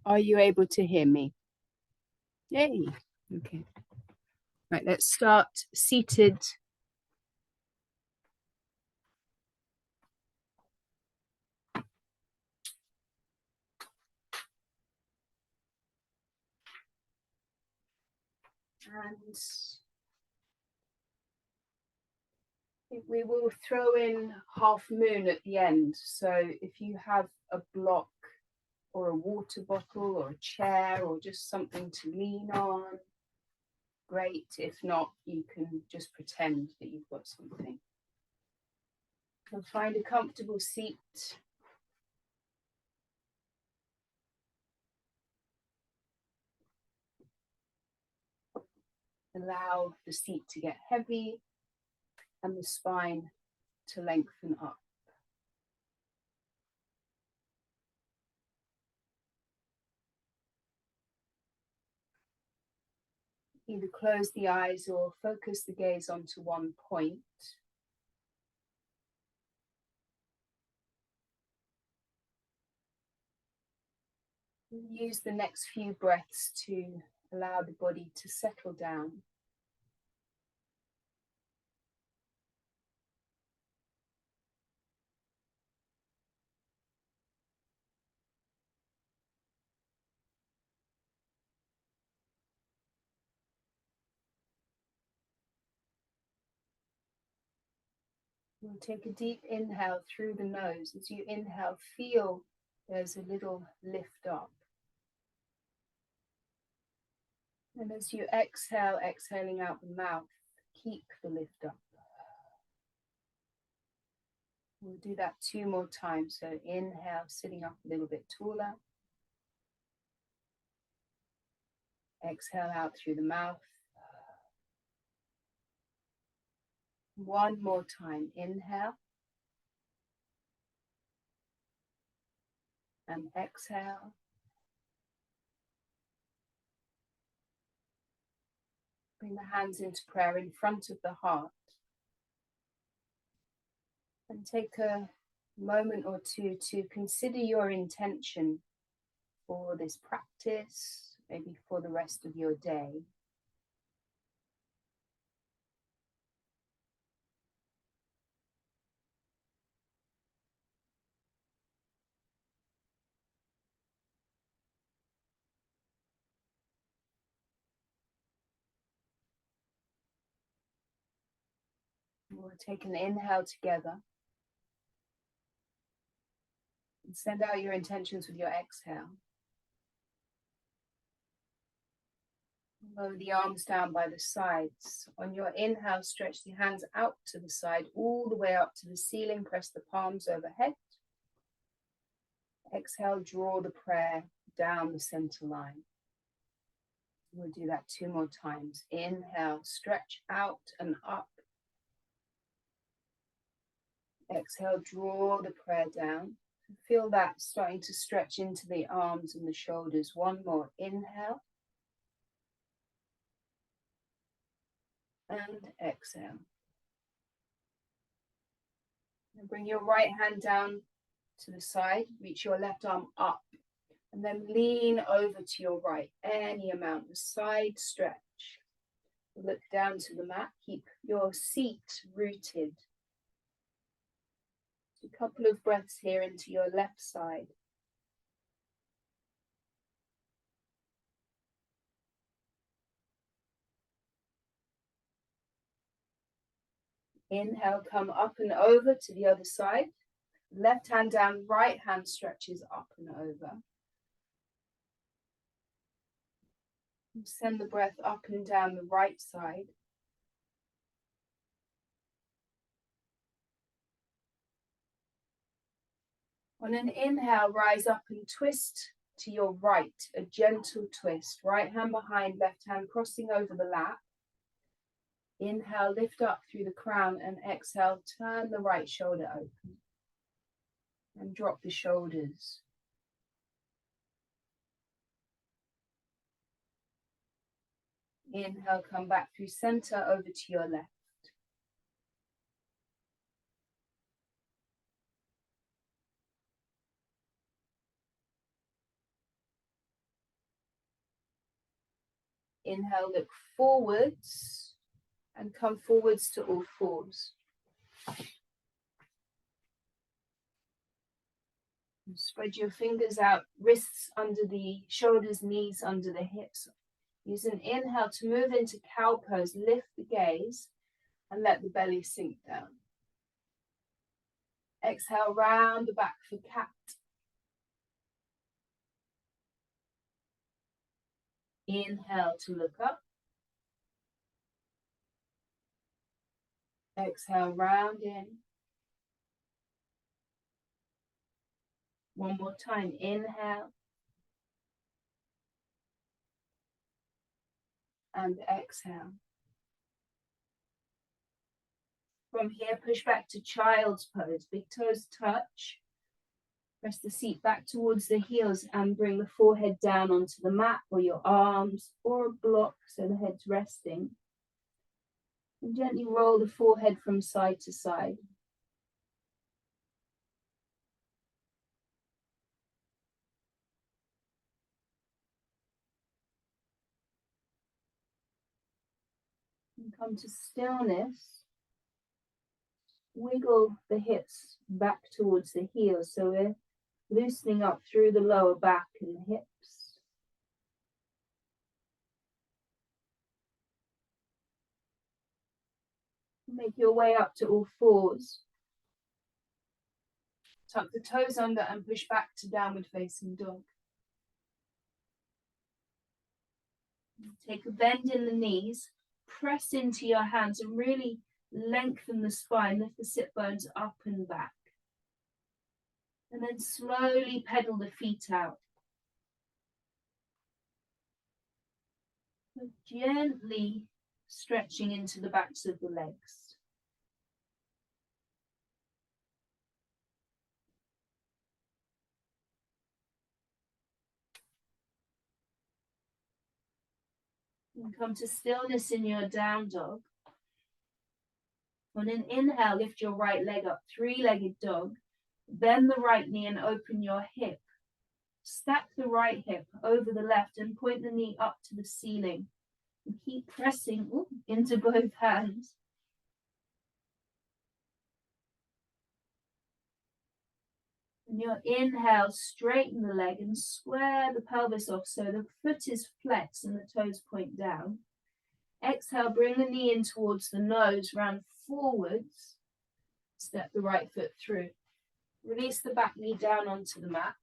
Are you able to hear me? Yay. Okay. Right, let's start seated. And we will throw in half moon at the end. So if you have a block or a water bottle or a chair or just something to lean on, great. If not, you can just pretend that you've got something. So find a comfortable seat. Allow the seat to get heavy and the spine to lengthen up. Either close the eyes or focus the gaze onto one point. Use the next few breaths to allow the body to settle down. We'll take a deep inhale through the nose. As you inhale, feel there's a little lift up. And as you exhale, exhaling out the mouth, keep the lift up. We'll do that 2 more times. So inhale, sitting up a little bit taller. Exhale out through the mouth. 1 more time. Inhale. And exhale. Bring the hands into prayer in front of the heart. And take a moment or two to consider your intention for this practice, maybe for the rest of your day. We'll take an inhale together. And send out your intentions with your exhale. Lower the arms down by the sides. On your inhale, stretch the hands out to the side, all the way up to the ceiling. Press the palms overhead. Exhale, draw the prayer down the center line. We'll do that 2 more times. Inhale, stretch out and up. Exhale, draw the prayer down. Feel that starting to stretch into the arms and the shoulders. 1 more. Inhale. And exhale. And bring your right hand down to the side. Reach your left arm up. And then lean over to your right. Any amount. A side stretch. Look down to the mat. Keep your seat rooted. A couple of breaths here into your left side. Inhale, come up and over to the other side. Left hand down, right hand stretches up and over. And send the breath up and down the right side. On an inhale, rise up and twist to your right, a gentle twist. Right hand behind, left hand crossing over the lap. Inhale, lift up through the crown, and exhale, turn the right shoulder open. And drop the shoulders. Inhale, come back through center over to your left. Inhale, look forwards and come forwards to all fours. Spread your fingers out, wrists under the shoulders, knees under the hips. Use an inhale to move into cow pose, lift the gaze and let the belly sink down. Exhale, round the back for cat. Inhale to look up. Exhale, round in. One more time, inhale. And exhale. From here, push back to child's pose. Big toes touch. Press the seat back towards the heels and bring the forehead down onto the mat or your arms or a block so the head's resting. And gently roll the forehead from side to side. And come to stillness. Wiggle the hips back towards the heels so we're loosening up through the lower back and the hips. Make your way up to all fours. Tuck the toes under and push back to downward facing dog. Take a bend in the knees, press into your hands and really lengthen the spine, lift the sit bones up and back. And then slowly pedal the feet out. So gently stretching into the backs of the legs. And come to stillness in your down dog. On an inhale, lift your right leg up, three-legged dog. Bend the right knee and open your hip. Stack the right hip over the left and point the knee up to the ceiling. And keep pressing into both hands. And your inhale, straighten the leg and square the pelvis off so the foot is flexed and the toes point down. Exhale, bring the knee in towards the nose, round forwards. Step the right foot through. Release the back knee down onto the mat.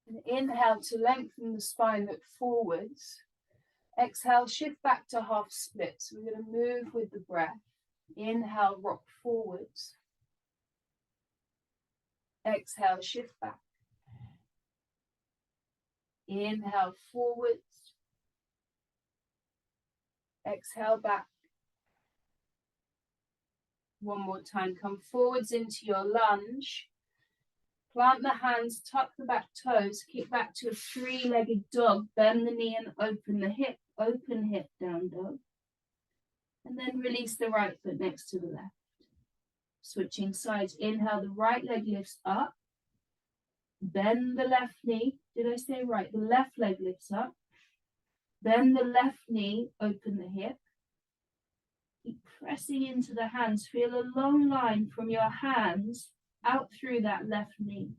And inhale to lengthen the spine, look forwards. Exhale, shift back to half split. So we're going to move with the breath. Inhale, rock forwards. Exhale, shift back. Inhale, forwards. Exhale, back. One more time, come forwards into your lunge. Plant the hands, tuck the back toes, kick back to a three-legged dog, bend the knee and open the hip, open hip down dog. And then release the right foot next to the left. Switching sides, inhale, the right leg lifts up. Bend the left knee, did I say right? The left leg lifts up. Bend the left knee, open the hip. Keep pressing into the hands. Feel a long line from your hands out through that left knee.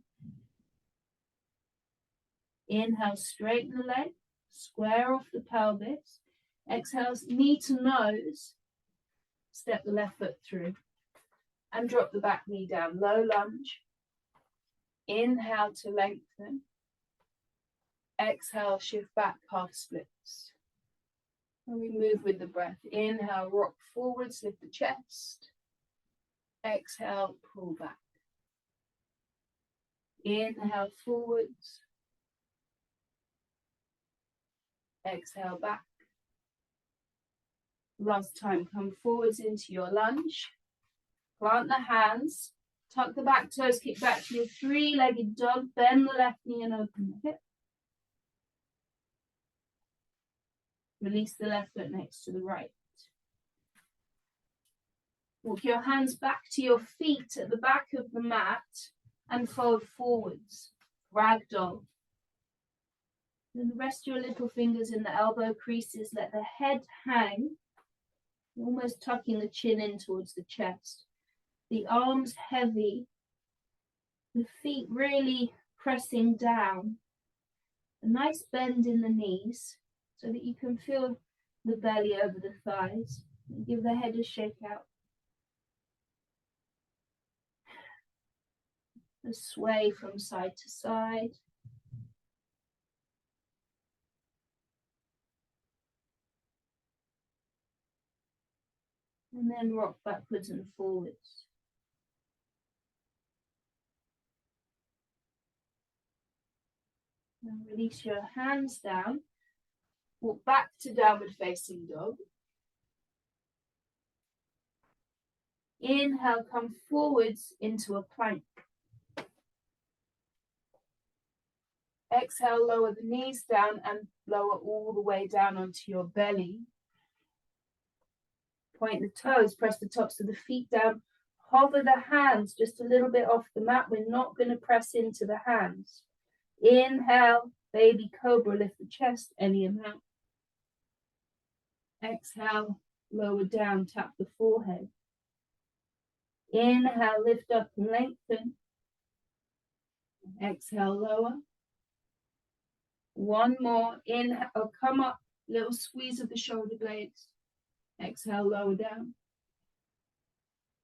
Inhale, straighten the leg, square off the pelvis. Exhale, knee to nose. Step the left foot through. And drop the back knee down, low lunge. Inhale to lengthen. Exhale, shift back, half splits. And we move with the breath. Inhale, rock forwards, lift the chest. Exhale, pull back. Inhale, forwards. Exhale, back. Last time, come forwards into your lunge. Plant the hands. Tuck the back toes, kick back to your three-legged dog. Bend the left knee and open the hip. Release the left foot next to the right. Walk your hands back to your feet at the back of the mat and fold forwards. Ragdoll. Then rest your little fingers in the elbow creases. Let the head hang, almost tucking the chin in towards the chest. The arms heavy, the feet really pressing down. A nice bend in the knees so that you can feel the belly over the thighs. And give the head a shake out. A sway from side to side. And then rock backwards and forwards. Now release your hands down. Walk back to downward facing dog. Inhale, come forwards into a plank. Exhale, lower the knees down and lower all the way down onto your belly. Point the toes, press the tops of the feet down. Hover the hands just a little bit off the mat. We're not going to press into the hands. Inhale, baby cobra, lift the chest any amount. Exhale, lower down, tap the forehead. Inhale, lift up and lengthen. Exhale, lower. One more. Inhale, come up, little squeeze of the shoulder blades. Exhale, lower down.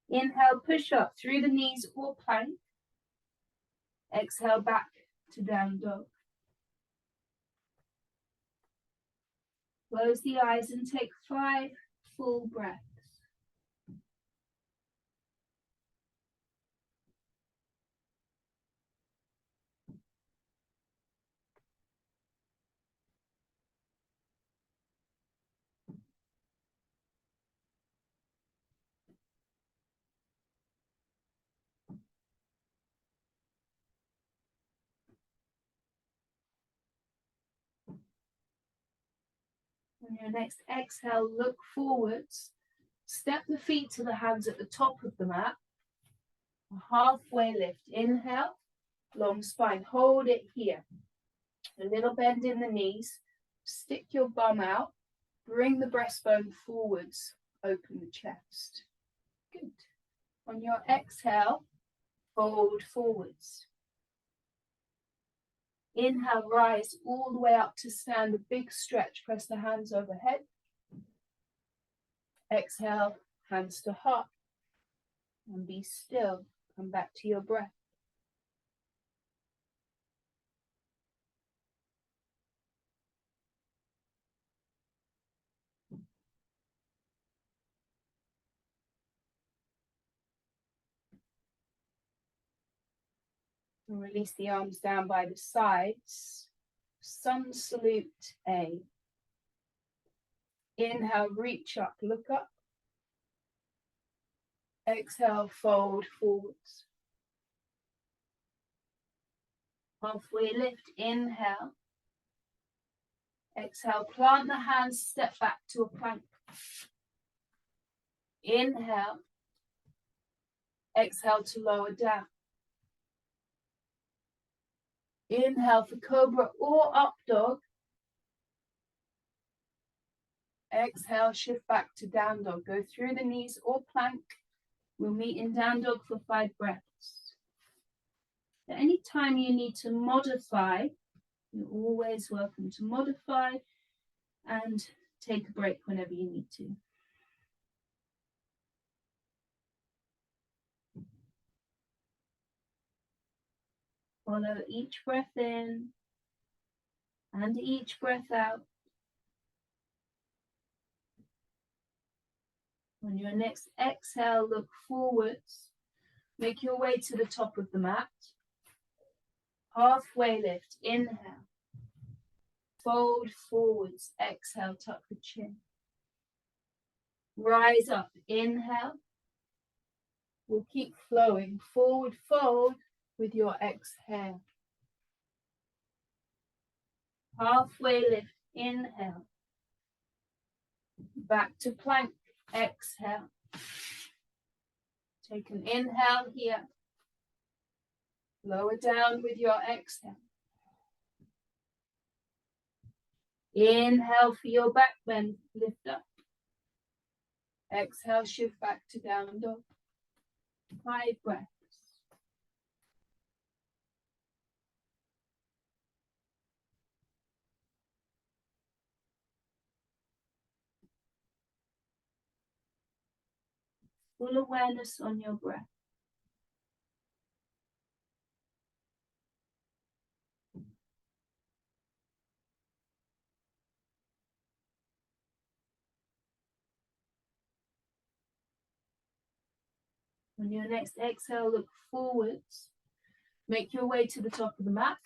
Inhale, push up through the knees or plank. Exhale, back to down dog. Close the eyes and take 5 full breaths. On your next exhale, look forwards. Step the feet to the hands at the top of the mat. A halfway lift. Inhale, long spine. Hold it here. A little bend in the knees. Stick your bum out. Bring the breastbone forwards. Open the chest. Good. On your exhale, fold forwards. Inhale, rise all the way up to stand, a big stretch, press the hands overhead. Exhale, hands to heart, and be still, come back to your breath. And release the arms down by the sides. Sun salute A. Inhale, reach up, look up. Exhale, fold forwards. Halfway lift, inhale. Exhale, plant the hands, step back to a plank. Inhale. Exhale to lower down. Inhale for cobra or up dog. Exhale, shift back to down dog. Go through the knees or plank. We'll meet in down dog for 5 breaths. At any time you need to modify, you're always welcome to modify and take a break whenever you need to. Follow each breath in and each breath out. On your next exhale, look forwards. Make your way to the top of the mat. Halfway lift, inhale. Fold forwards, exhale, tuck the chin. Rise up, inhale. We'll keep flowing, forward fold with your exhale. Halfway lift, inhale. Back to plank, exhale. Take an inhale here. Lower down with your exhale. Inhale for your back bend, lift up. Exhale, shift back to down dog. 5 breaths. Full awareness on your breath. On your next exhale, look forwards. Make your way to the top of the mat.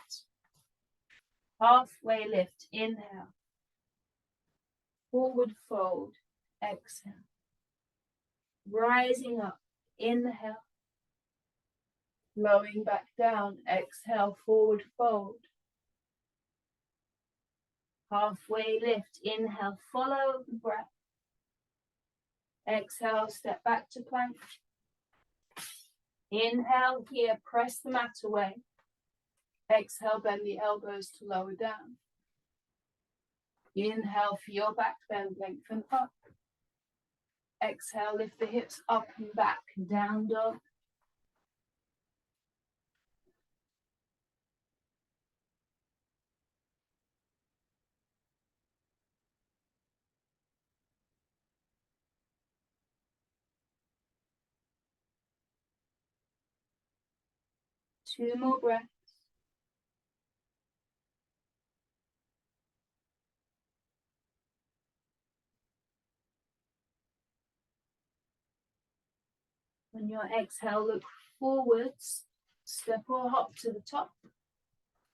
Halfway lift, inhale. Forward fold, exhale. Rising up, inhale. Flowing back down, exhale, forward fold. Halfway lift, inhale, follow the breath. Exhale, step back to plank. Inhale here, press the mat away. Exhale, bend the elbows to lower down. Inhale for your back bend, lengthen up. Exhale, lift the hips up and back, down dog. Two more breaths. On your exhale, look forwards. Step or hop to the top.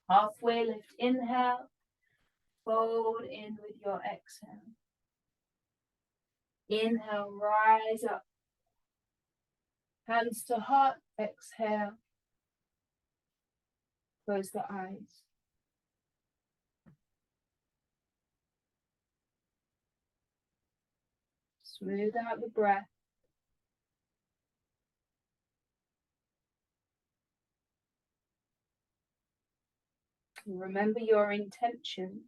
Halfway lift, inhale. Fold in with your exhale. Inhale, rise up. Hands to heart, exhale. Close the eyes. Smooth out the breath. Remember your intention.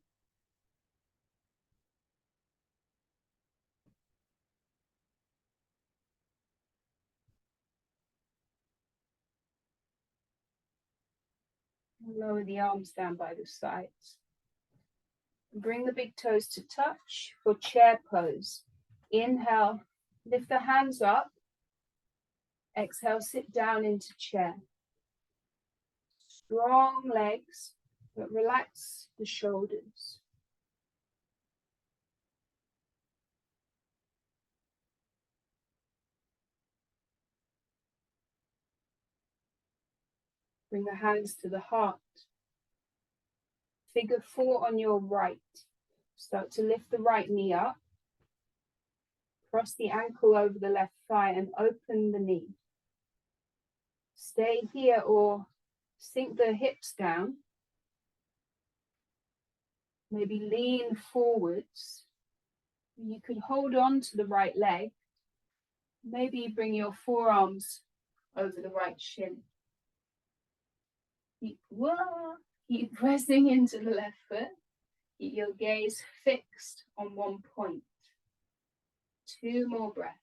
Lower the arms down by the sides. Bring the big toes to touch for chair pose. Inhale, lift the hands up. Exhale, sit down into chair. Strong legs, but relax the shoulders. Bring the hands to the heart. Figure 4 on your right. Start to lift the right knee up. Cross the ankle over the left thigh and open the knee. Stay here or sink the hips down. Maybe lean forwards. You could hold on to the right leg. Maybe bring your forearms over the right shin. Keep pressing into the left foot. Keep your gaze fixed on one point. 2 more breaths.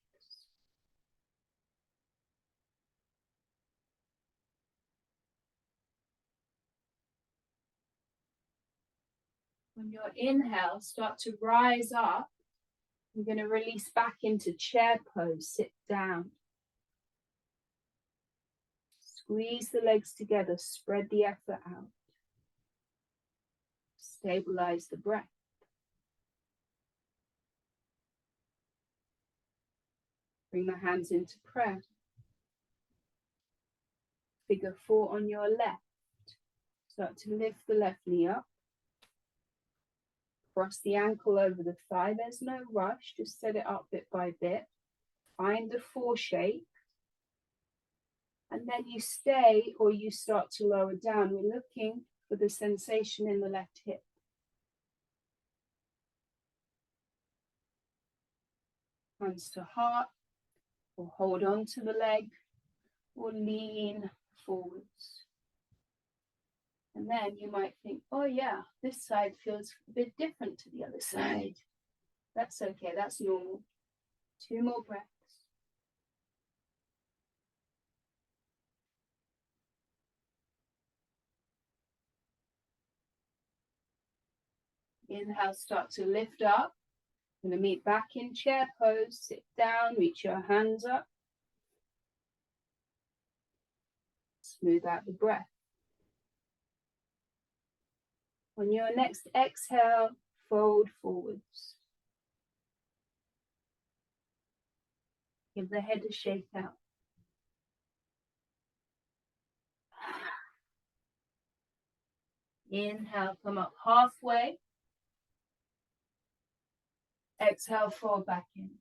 On your inhale, start to rise up. You're going to release back into chair pose, sit down. Squeeze the legs together, spread the effort out. Stabilize the breath. Bring the hands into prayer. Figure 4 on your left. Start to lift the left knee up. Cross the ankle over the thigh. There's no rush, just set it up bit by bit. Find the 4 shape. And then you stay or you start to lower down. We're looking for the sensation in the left hip. Hands to heart, or hold on to the leg, or lean forwards. And And then you might think, oh yeah, this side feels a bit different to the other side. That's okay, that's normal. 2 more breaths. Inhale, start to lift up. Going to meet back in chair pose. Sit down, reach your hands up. Smooth out the breath. On your next exhale, fold forwards. Give the head a shake out. Inhale, come up halfway. Exhale, fall back in.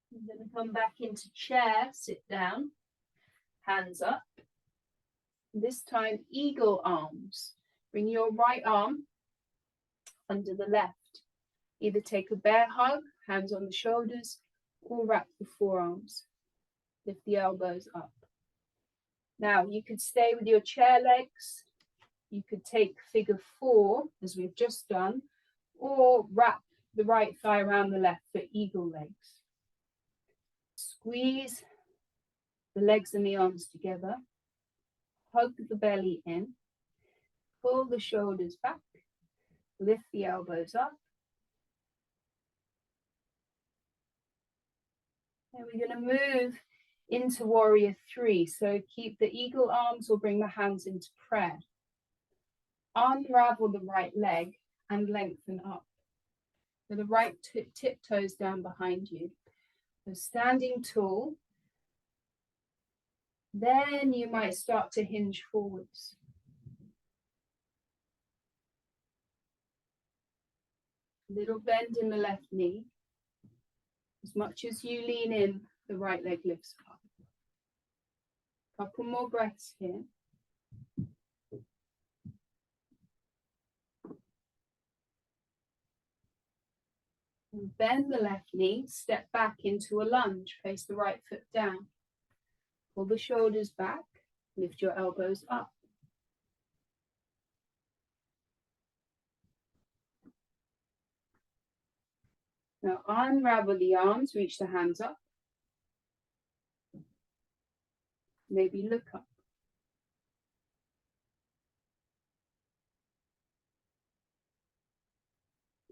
You're going to come back into chair, sit down, hands up. This time, eagle arms. Bring your right arm under the left. Either take a bear hug, hands on the shoulders, or wrap the forearms. Lift the elbows up. Now, you could stay with your chair legs. You could take figure 4, as we've just done, or wrap the right thigh around the left for eagle legs. Squeeze the legs and the arms together. Hug the belly in. Pull the shoulders back. Lift the elbows up. And we're going to move into warrior 3. So keep the eagle arms or bring the hands into prayer. Unravel the right leg and lengthen up. So the right tiptoes down behind you. So standing tall. Then you might start to hinge forwards. Little bend in the left knee. As much as you lean in, the right leg lifts up. Couple more breaths here. And bend the left knee, step back into a lunge, place the right foot down. Pull the shoulders back, lift your elbows up. Now unravel the arms, reach the hands up. Maybe look up.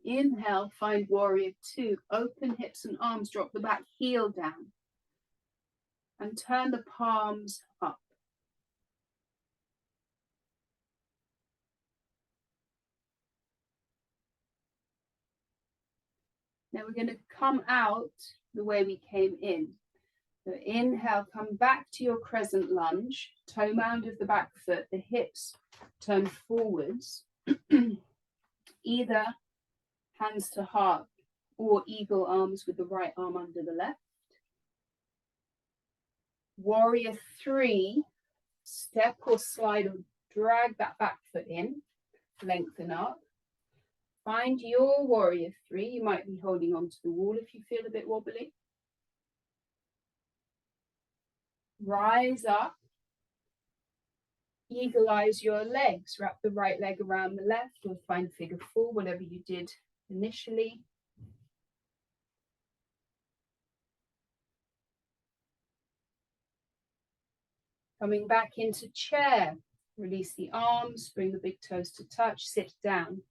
Inhale, find warrior 2. Open hips and arms, drop the back heel down. And turn the palms up. Now we're going to come out the way we came in. So inhale, come back to your crescent lunge, toe mound of the back foot, the hips turn forwards, either hands to heart or eagle arms with the right arm under the left. Warrior 3, step or slide or drag that back foot in, lengthen up. Find your warrior 3. You might be holding onto the wall if you feel a bit wobbly. Rise up. Eagle eyes your legs. Wrap the right leg around the left or find figure 4, whatever you did initially. Coming back into chair. Release the arms, bring the big toes to touch, sit down.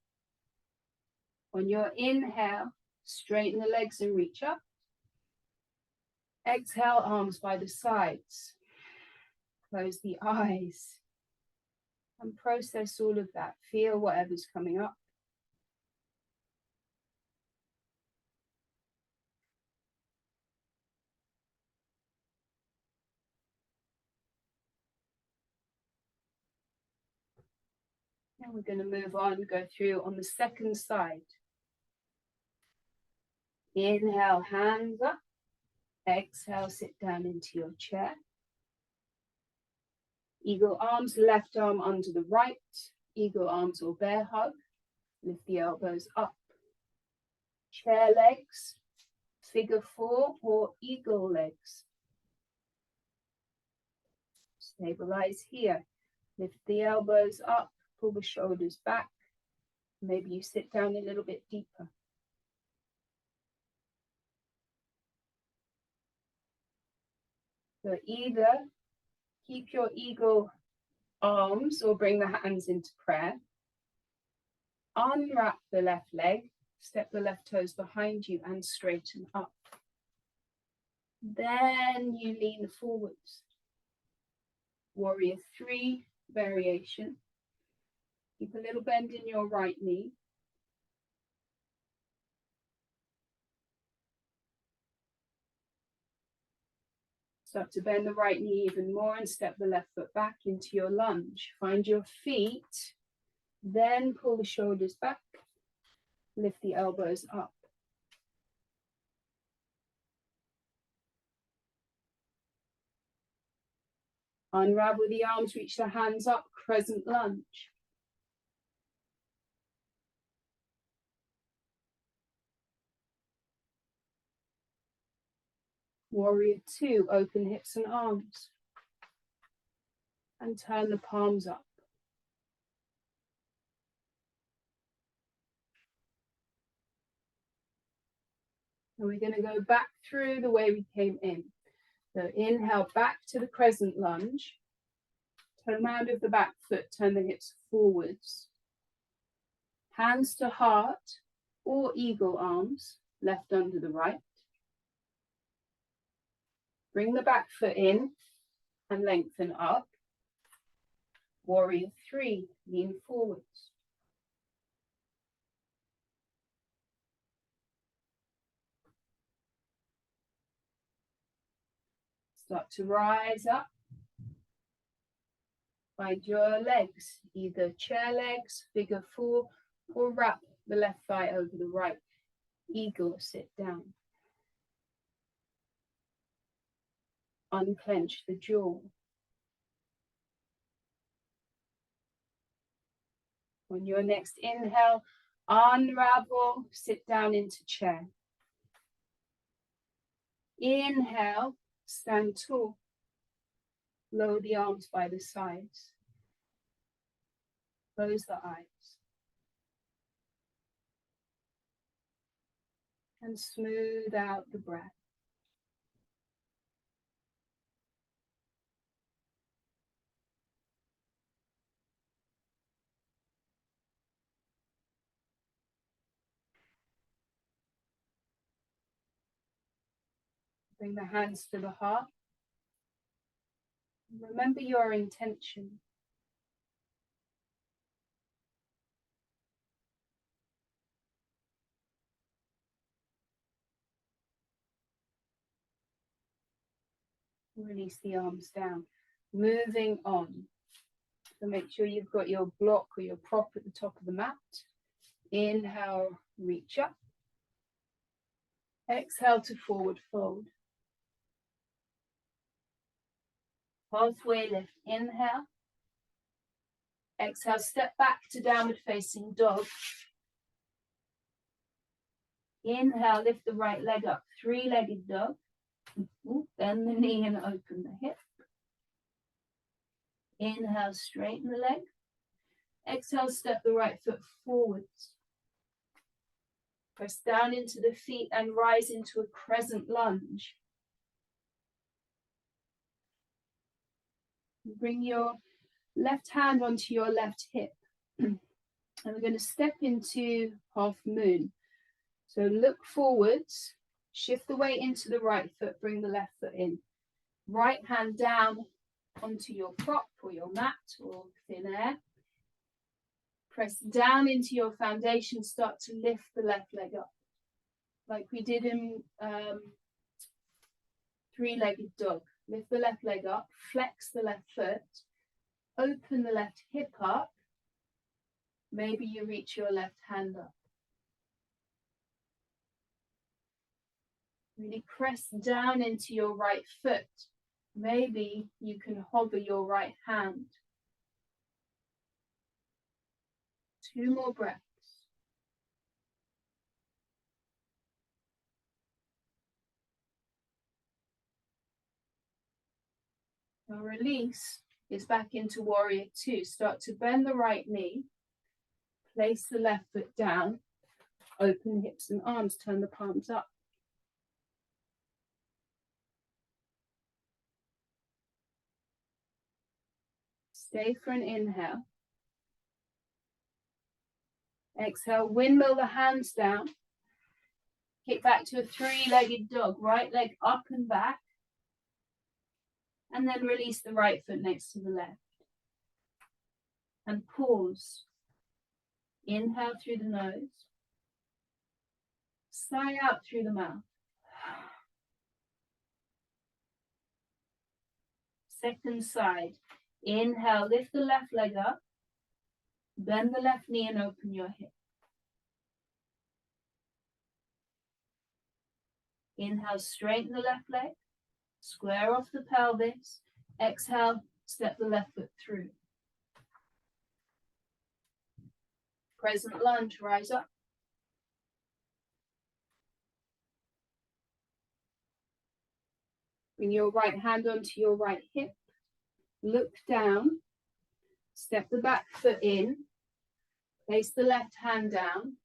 On your inhale, straighten the legs and reach up. Exhale, arms by the sides. Close the eyes. And process all of that. Feel whatever's coming up. Now we're going to move on, go through on the second side. Inhale, hands up. Exhale, sit down into your chair. Eagle arms, left arm under the right. Eagle arms or bear hug. Lift the elbows up. Chair legs, figure 4 or eagle legs. Stabilize here. Lift the elbows up, pull the shoulders back. Maybe you sit down a little bit deeper. So either keep your eagle arms or bring the hands into prayer. Unwrap the left leg, step the left toes behind you and straighten up. Then you lean forwards. Warrior 3 variation. Keep a little bend in your right knee. Start to bend the right knee even more and step the left foot back into your lunge. Find your feet, then pull the shoulders back, lift the elbows up. Unravel the arms, reach the hands up, crescent lunge. Warrior 2, open hips and arms. And turn the palms up. And we're going to go back through the way we came in. So inhale back to the crescent lunge. Toe mound of the back foot, turn the hips forwards. Hands to heart or eagle arms, left under the right. Bring the back foot in and lengthen up. Warrior 3, lean forwards. Start to rise up. Find your legs, either chair legs, figure 4, or wrap the left thigh over the right. Eagle, sit down. Unclench the jaw. On your next inhale, unravel, sit down into chair. Inhale, stand tall. Lower the arms by the sides. Close the eyes. And smooth out the breath. Bring the hands to the heart. Remember your intention. Release the arms down. Moving on. So make sure you've got your block or your prop at the top of the mat. Inhale, reach up. Exhale to forward fold. Halfway lift, inhale. Exhale, step back to downward facing dog. Inhale, lift the right leg up, three-legged dog. Bend the knee and open the hip. Inhale, straighten the leg. Exhale, step the right foot forwards. Press down into the feet and rise into a crescent lunge. Bring your left hand onto your left hip. And we're going to step into half moon. So look forwards, shift the weight into the right foot, bring the left foot in. Right hand down onto your prop or your mat or thin air. Press down into your foundation, start to lift the left leg up. Like we did in three-legged dog. Lift the left leg up, flex the left foot, open the left hip up. Maybe you reach your left hand up. Really press down into your right foot. Maybe you can hover your right hand. 2 more breaths. Now release. is back into warrior two. Start to bend the right knee, place the left foot down, open the hips and arms, turn the palms up. Stay for an inhale. Exhale, windmill the hands down. Kick back to a three-legged dog, right leg up and back. And then release the right foot next to the left. And pause. Inhale through the nose. Sigh out through the mouth. Second side. Inhale, lift the left leg up. Bend the left knee and open your hip. Inhale, straighten the left leg. Square off the pelvis. Exhale, step the left foot through. Crescent lunge, rise up. Bring your right hand onto your right hip. Look down. Step the back foot in. Place the left hand down.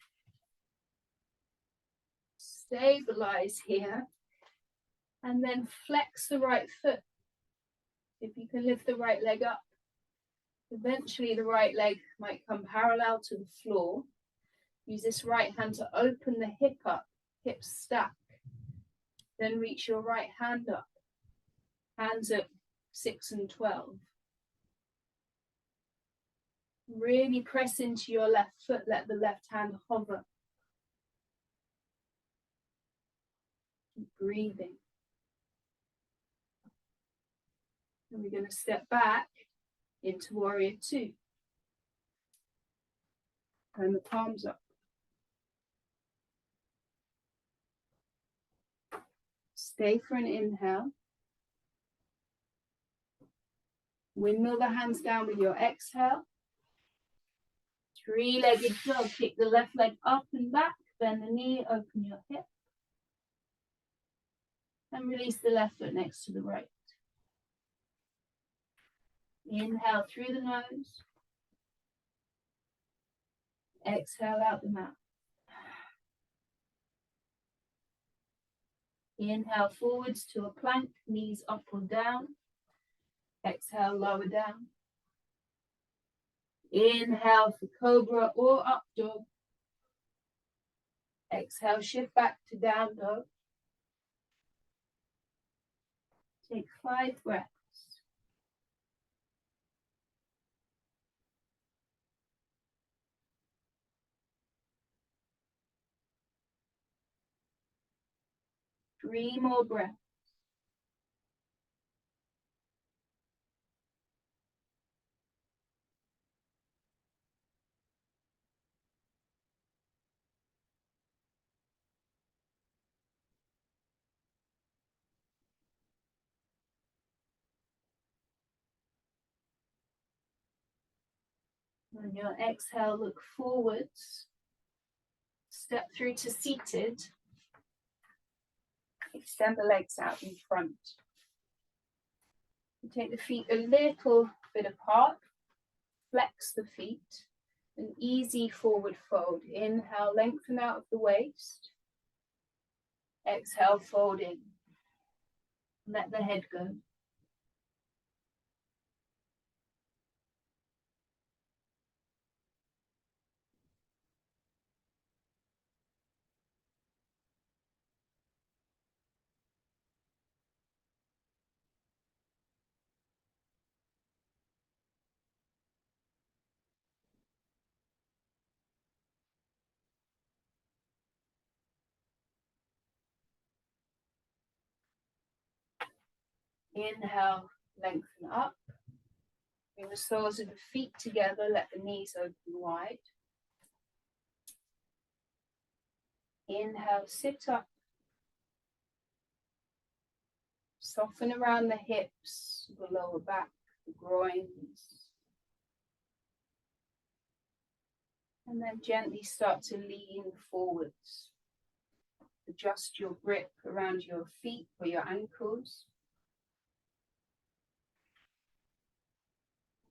Stabilize here. And then flex the right foot. If you can lift the right leg up. Eventually the right leg might come parallel to the floor. Use this right hand to open the hip up, hips stack. Then reach your right hand up. Hands at 6 and 12. Really press into your left foot, let the left hand hover. Keep breathing. And we're going to step back into warrior two. Turn the palms up. Stay for an inhale. Windmill the hands down with your exhale. Three-legged dog. Kick the left leg up and back. Bend the knee, open your hip. And release the left foot next to the right. Inhale through the nose. Exhale out the mouth. Inhale forwards to a plank, knees up or down. Exhale, lower down. Inhale for cobra or up dog. Exhale, shift back to down dog. Take 5 breaths. Three more breaths. On your exhale, look forwards. Step through to seated. Extend the legs out in front. You take the feet a little bit apart. Flex the feet. An easy forward fold. Inhale, lengthen out of the waist. Exhale, fold in. Let the head go. Inhale, lengthen up. Bring the soles of the feet together, let the knees open wide. Inhale, sit up. Soften around the hips, the lower back, the groins. And then gently start to lean forwards. Adjust your grip around your feet or your ankles.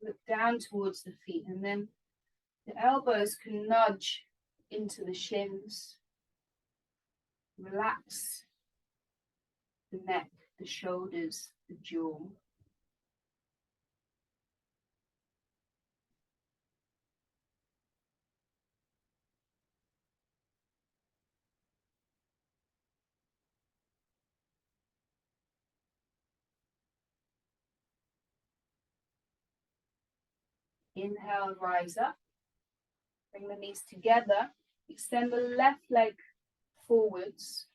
Look down towards the feet, and then the elbows can nudge into the shins. Relax the neck, the shoulders, the jaw. Inhale, rise up. Bring the knees together. Extend the left leg forwards.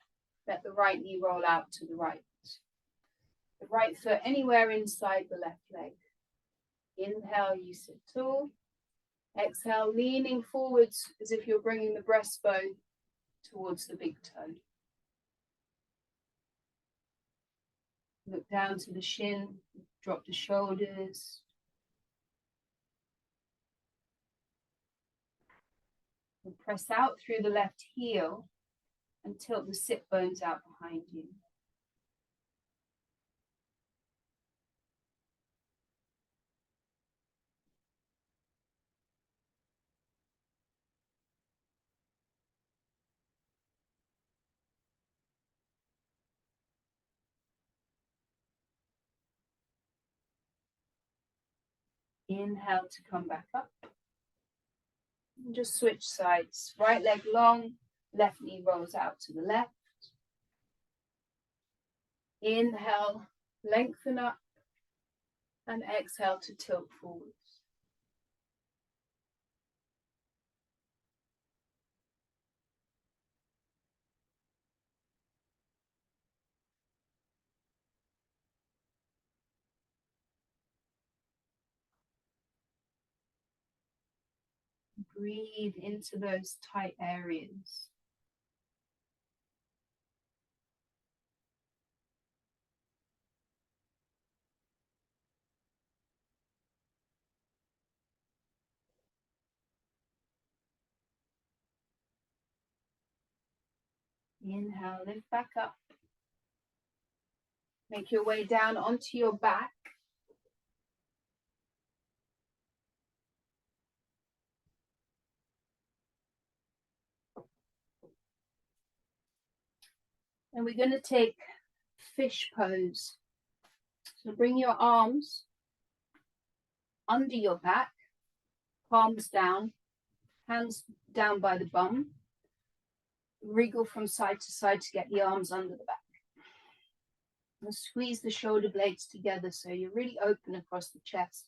Let the right knee roll out to the right. The right foot anywhere inside the left leg. Inhale, you sit tall. Exhale, leaning forwards as if you're bringing the breastbone towards the big toe. Look down to the shin, drop the shoulders. And press out through the left heel and tilt the sit bones out behind you. Inhale to come back up. And just switch sides. Right leg long, left knee rolls out to the left. Inhale, lengthen up, and exhale to tilt forwards. Breathe into those tight areas. Inhale, lift back up. Make your way down onto your back. And we're going to take fish pose. So bring your arms under your back, palms down, hands down by the bum. Wriggle from side to side to get the arms under the back. And squeeze the shoulder blades together so you're really open across the chest.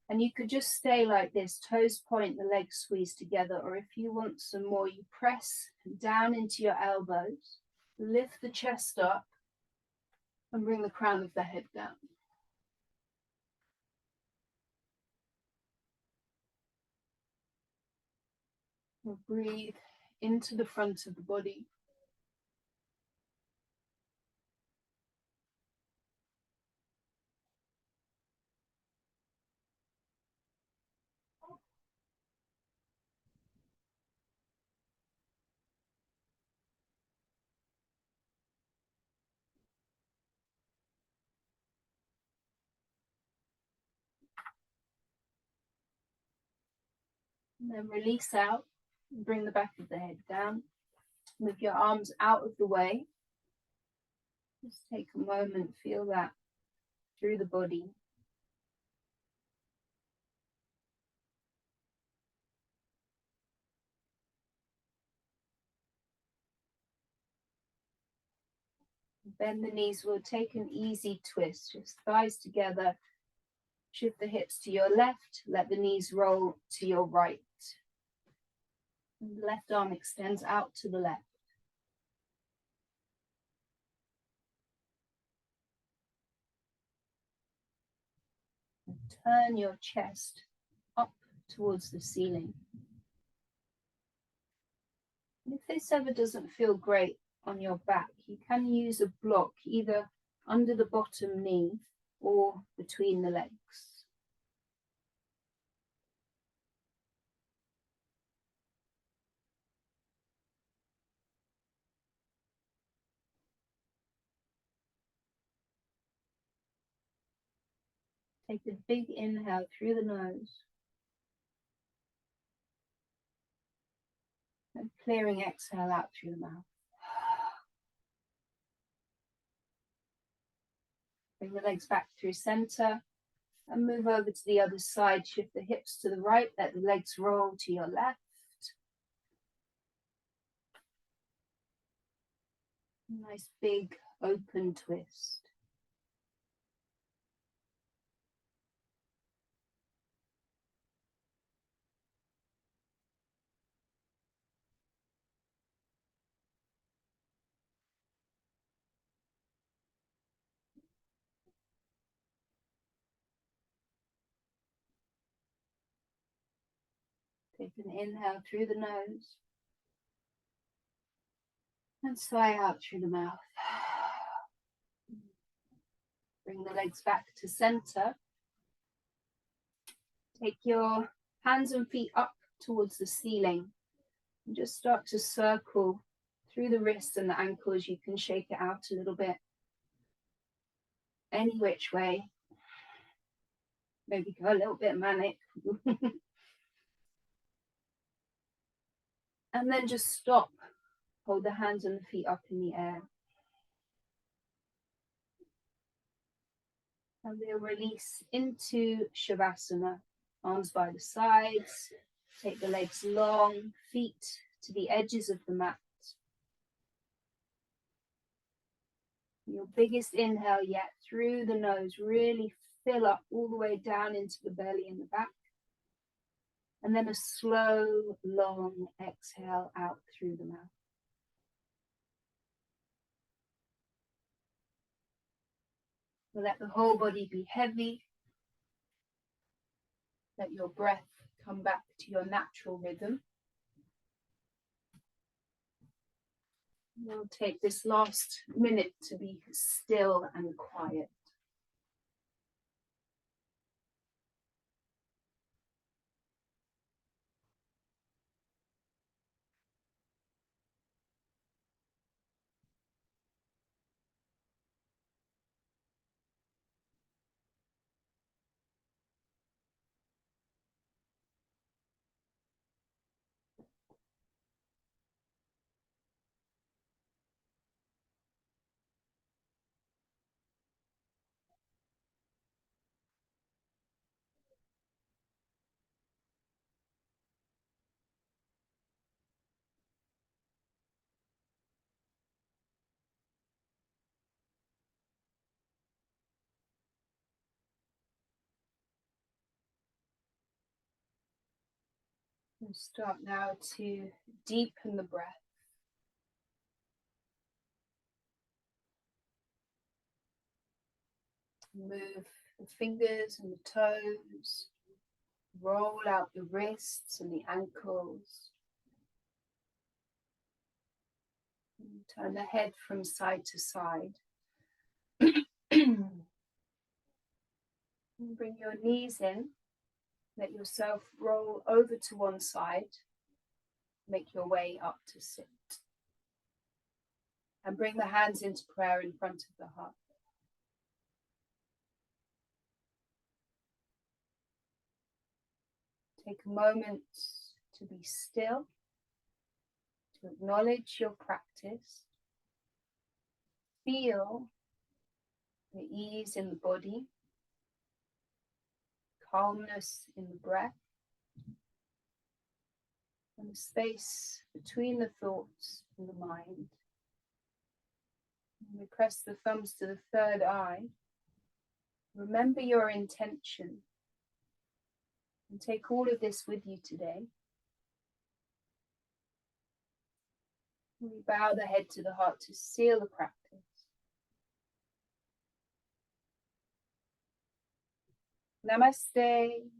And you could just stay like this, toes point, the legs squeeze together, or if you want some more, you press down into your elbows, lift the chest up, and bring the crown of the head down. We'll breathe into the front of the body. And then release out, bring the back of the head down. With your arms out of the way. Just take a moment, feel that through the body. Bend the knees, we'll take an easy twist, just thighs together. Shift the hips to your left, let the knees roll to your right. And the left arm extends out to the left. And turn your chest up towards the ceiling. And if this ever doesn't feel great on your back, you can use a block either under the bottom knee or between the legs. Take a big inhale through the nose. And clearing exhale out through the mouth. Bring the legs back through center and move over to the other side. Shift the hips to the right, let the legs roll to your left. Nice big open twist. Take an inhale through the nose and sigh out through the mouth. Bring the legs back to center. Take your hands and feet up towards the ceiling and just start to circle through the wrists and the ankles. You can shake it out a little bit, any which way. Maybe go a little bit manic. And then just stop. Hold the hands and the feet up in the air. And we'll release into Shavasana. Arms by the sides. Take the legs long, feet to the edges of the mat. Your biggest inhale yet through the nose. Really fill up all the way down into the belly and the back. And then a slow, long exhale out through the mouth. We'll let the whole body be heavy. Let your breath come back to your natural rhythm. We'll take this last minute to be still and quiet. We'll start now to deepen the breath. Move the fingers and the toes. Roll out the wrists and the ankles. And turn the head from side to side. And bring your knees in. Let yourself roll over to one side. Make your way up to sit. And bring the hands into prayer in front of the heart. Take a moment to be still, to acknowledge your practice. Feel the ease in the body, calmness in the breath, and the space between the thoughts and the mind. And we press the thumbs to the third eye. Remember your intention. And take all of this with you today. We bow the head to the heart to seal the practice. Namaste.